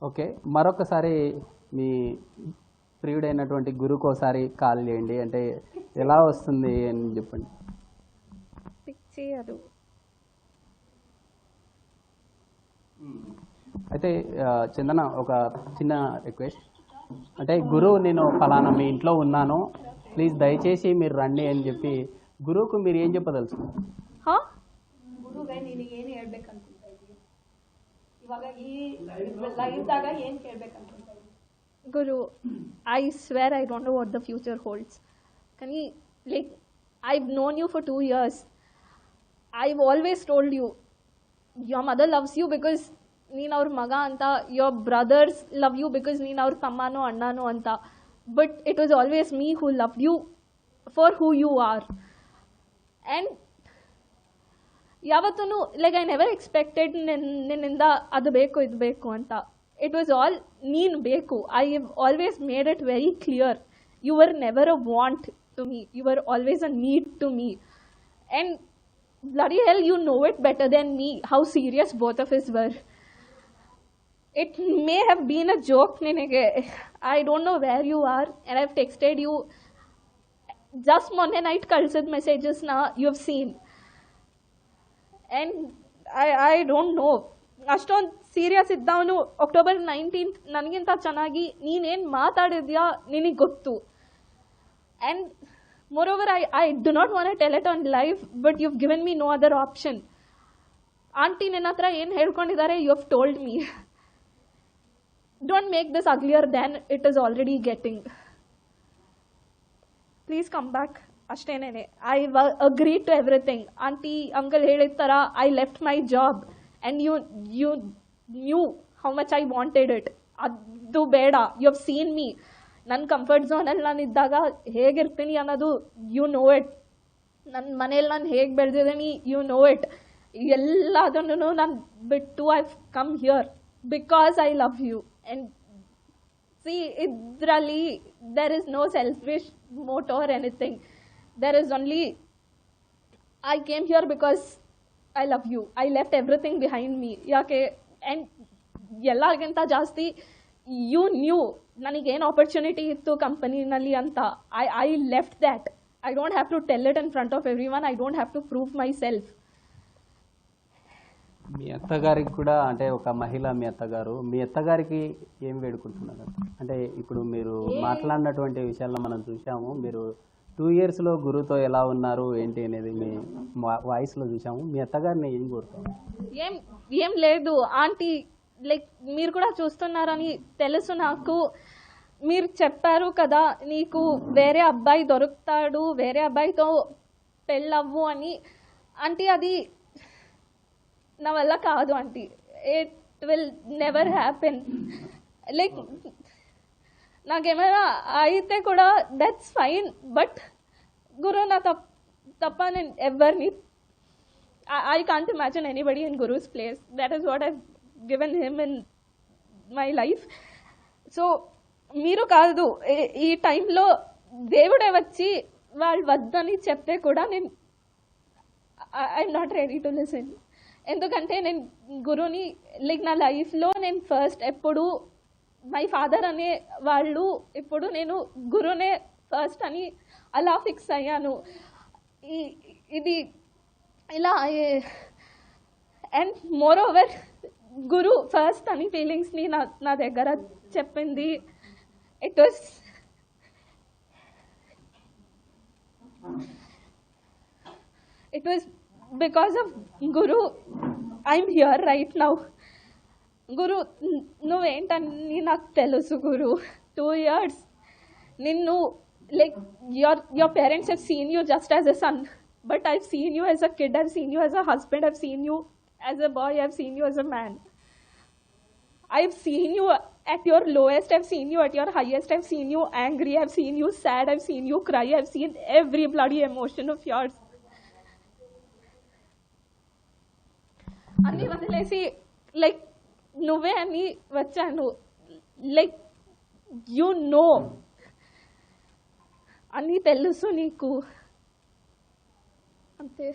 Okay, మరొకసారి మీ ప్రియుడైనటువంటి గురువుకోసారి call చేయండి. అంటే ఎలా వస్తుంది అని చెప్పండి. పిక్ చేయదు. అయితే చందన, ఒక చిన్న రిక్వెస్ట్. అంటే గురువు, నేను ఫలానా మీ ఇంట్లో ఉన్నాను, ప్లీజ్ దయచేసి మీరు రండి అని చెప్పి గురువుకు మీరు ఏం చెప్పదలుచుకున్నారు? ಗುರುಗೆ ನೀನು ಏನು ಹೇಳ್ಬೇಕು ಅನ್ಕೊಂತಾ ಇದೀಯ ಇವಾಗ ಈ ಲೈಫ್ದಾಗ ಏನು ಕೇಳ್ಬೇಕು ಅನ್ಕೊಂತಾ ಇದೀಯ? Guru, I swear I don't know what the future holds. Can you, like, I've known you for 2 years. I've always told you, your mother loves you because neen our maga anta, your brothers love you because neen our tammano annano anta. But it was always me who loved you for who you are. And ಯಾವತ್ತೂ like I never expected ನಿನ್ನಿಂದ ಅದು ಬೇಕು ಇದು ಬೇಕು ಅಂತ. It was all ನೀನು ಬೇಕು. I have always made it very clear. You were never a want to me, you were always a need to me. And bloody hell, you know it better than me how serious both of us were. It may have been a joke, ninage. I don't know where you are, and I've texted you just Monday night kalsid messages na you have seen. And I don't know, ಅಷ್ಟೊಂದು serious ಇದ್ದವನು October 19th ನನಗಿಂತ ಚೆನ್ನಾಗಿ ನೀನೇನು ಮಾತಾಡಿದ್ಯಾ ನಿನಗೆ ಗೊತ್ತು. And moreover, I do not want to tell it on live, but you've given me no other option. Auntie ನಿನ್ನ ಹತ್ರ ಏನು ಹೇಳ್ಕೊಂಡಿದ್ದಾರೆ, you have told me. Don't make this uglier than it is already getting. Please come back. ಅಷ್ಟೇನೇನೆ. I agreed to everything. Auntie, uncle ಹೇಳಿದ ಥರ I left my job and you knew how much I wanted it. ಅದು ಬೇಡ. You have seen me. ನನ್ನ comfort ಝೋನಲ್ಲಿ ನಾನು ಇದ್ದಾಗ ಹೇಗಿರ್ತೀನಿ ಅನ್ನೋದು you know it. ನನ್ನ ಮನೇಲಿ ನಾನು ಹೇಗೆ ಬೆಳೆದಿದ್ದೀನಿ ಯು ನೋ ಇಟ್. ಎಲ್ಲದನ್ನು ನಾನು ಬಿಟ್ಟು I come here because I love you. And see, ಇದರಲ್ಲಿ there is no selfish motto or anything. There is only I came here because I love you. I left everything behind me. ಯಾಕೆ? And ಎಲ್ಲರಿಗಿಂತ ಜಾಸ್ತಿ you knew ನನಗೇನು opportunity ಇತ್ತು ಕಂಪನಿನಲ್ಲಿ ಅಂತ. I left that. I don't have to tell it in front of everyone. I don't have to prove myself. మీ అత్తగారికి కూడా, అంటే ఒక మహిళ మీ అత్తగారు, మీ అత్తగారికి ఏం వేడుకుంటున్నారు? అంటే ఇప్పుడు మీరు మాట్లాడినటువంటి విషయాల్లో మనం చూసాము, మీరు 2 yearsలో గురువుతో ఎలా ఉన్నారు ఏంటి అనేది మీ వాయిస్లో చూసాము. మీ అత్తగారిని ఏం కోరుతాము? ఏం లేదు ఆంటీ, లైక్ మీరు కూడా చూస్తున్నారని తెలుసు నాకు. మీరు చెప్పారు కదా నీకు వేరే అబ్బాయి దొరుకుతాడు, వేరే అబ్బాయితో పెళ్ళవ్వు అని. ఆంటీ, అది నా వల్ల కాదు aunty. It will never happen. Like నాకేమైనా అయితే కూడా దట్స్ ఫైన్, బట్ గురు నా తప్ప నేను ఎవరిని I can't imagine anybody in gurus place. That is what I given him in my life. So మీరు కాదు, ఈ టైంలో దేవుడే వచ్చి వాళ్ళు వద్దని చెప్తే కూడా నేను I'm not ready to listen. ఎందుకంటే నేను గురుని లైక్ నా లైఫ్లో నేను ఫస్ట్ ఎప్పుడు మై ఫాదర్ అనే వాళ్ళు, ఇప్పుడు నేను గురునే ఫస్ట్ అని అలా ఫిక్స్ అయ్యాను. ఇది ఇలా. And moreover Guru first అని ఫీలింగ్స్ని నా దగ్గర చెప్పింది. It was because of Guru I'm here right now. Guru, నువ్వేంటని నాకు తెలుసు గురు. 2 years నిన్ను like your parents have seen you just as a son, but I've seen you as a kid, I've seen you as a husband, I've seen you as a boy, I've seen you as a man. I've seen you at your lowest, I've seen you at your highest, I've seen you angry, I've seen you sad, I've seen you cry, I've seen every bloody emotion of yours. అన్నీ వదిలేసి like నువ్వే అని వచ్చాను. Like you know, అన్నీ తెలుసు నీకు, అంతే.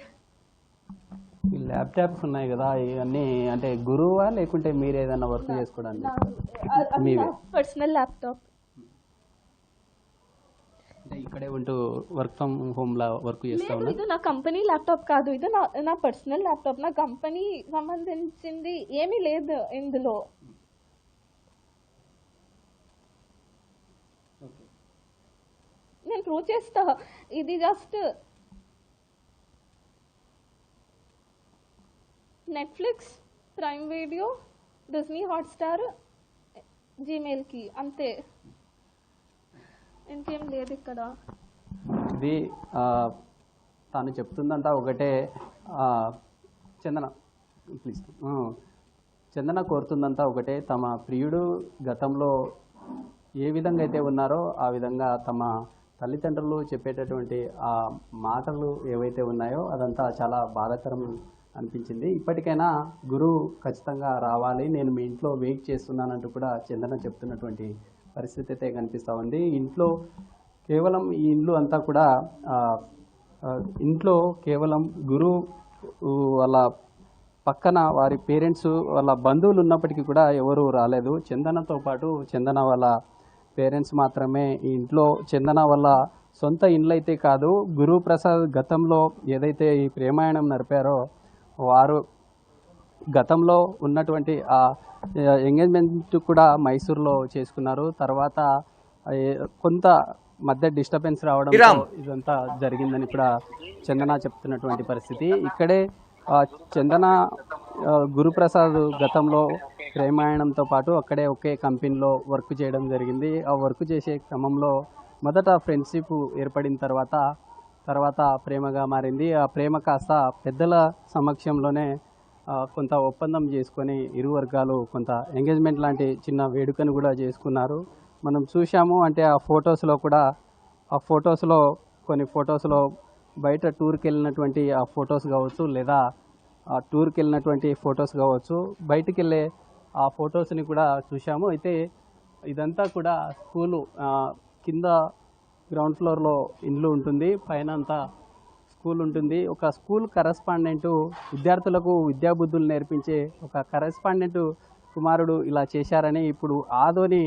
ఈ ల్యాప్టాప్స్ ఉన్నాయి కదా ఇవన్నీ అంటే గురువా లేకుంటే మీరు ఏదైనా వర్క్ చేసుకోవడానికి మీవే పర్సనల్ ల్యాప్టాప్. అంటే ఇక్కడే ఉంటూ work from home law work చేస్తా లేదు, ఉన్నా. ఇది నా కంపెనీ ల్యాప్టాప్ కాదు, ఇది నా పర్సనల్ ల్యాప్టాప్. నా కంపెనీ సంబంధించింది ఏమీ లేదు ఇందులో. నేను ప్రూవ్ చేస్తా. ఇది just Netflix, Prime Video, Disney Hotstar, జీమెయిల్కి అంతే, ఇంకేం లేదు ఇక్కడ. ఇది తాను చెప్తుందంట ఒకటే. చందన ప్లీజ్. చందన కోరుతుందంతా ఒకటే, తమ ప్రియుడు గతంలో ఏ విధంగా అయితే ఉన్నారో ఆ విధంగా తమ తల్లిదండ్రులు చెప్పేటటువంటి ఆ మాటలు ఏవైతే ఉన్నాయో అదంతా చాలా బాధాకరం అనిపించింది. ఇప్పటికైనా గురువు ఖచ్చితంగా రావాలి, నేను మీ ఇంట్లో వెయిట్ చేస్తున్నానంటూ కూడా చందన చెప్తున్నటువంటి పరిస్థితి అయితే కనిపిస్తూ ఉంది. ఇంట్లో కేవలం ఈ ఇల్లు అంతా కూడా ఇంట్లో కేవలం గురువు వాళ్ళ పక్కన వారి పేరెంట్స్ వాళ్ళ బంధువులు ఉన్నప్పటికీ కూడా ఎవరు రాలేదు. చందనతో పాటు చందన వాళ్ళ పేరెంట్స్ మాత్రమే ఈ ఇంట్లో. చందన వాళ్ళ సొంత ఇండ్లు అయితే కాదు, గురుప్రసాద్ గతంలో ఏదైతే ఈ ప్రేమాయణం నడిపారో వారు గతంలో ఉన్నటువంటి ఆ ఎంగేజ్మెంట్ కూడా మైసూర్లో చేసుకున్నారు. తర్వాత కొంత మధ్య డిస్టర్బెన్స్ రావడంతో ఇదంతా జరిగిందని కూడా చందన చెప్తున్నటువంటి పరిస్థితి. ఇక్కడే చందన గురుప్రసాద్ గతంలో ప్రేమాయణంతో పాటు అక్కడే ఒకే కంపెనీలో వర్క్ చేయడం జరిగింది. ఆ వర్క్ చేసే క్రమంలో మొదట ఫ్రెండ్షిప్ ఏర్పడిన తర్వాత ప్రేమగా మారింది. ఆ ప్రేమ కాస్త పెద్దల సమక్షంలోనే కొంత ఒప్పందం చేసుకొని ఇరు వర్గాలు కొంత ఎంగేజ్మెంట్ లాంటి చిన్న వేడుకను కూడా చేసుకున్నారు. మనం చూసాము. అంటే ఆ ఫొటోస్లో కొన్ని ఫొటోస్లో బయట టూర్కి వెళ్ళినటువంటి ఆ ఫొటోస్ కావచ్చు, లేదా ఆ టూర్కి వెళ్ళినటువంటి ఫొటోస్ కావచ్చు, బయటికి వెళ్ళే ఆ ఫొటోస్ని కూడా చూసాము. అయితే ఇదంతా కూడా స్కూలు కింద గ్రౌండ్ ఫ్లోర్లో ఇండ్లు ఉంటుంది, పైన అంతా స్కూల్ ఉంటుంది. ఒక స్కూల్ కరెస్పాండెంటు విద్యార్థులకు విద్యాబుద్ధులు నేర్పించే ఒక కరెస్పాండెంటు కుమారుడు ఇలా చేశారని ఇప్పుడు ఆదోని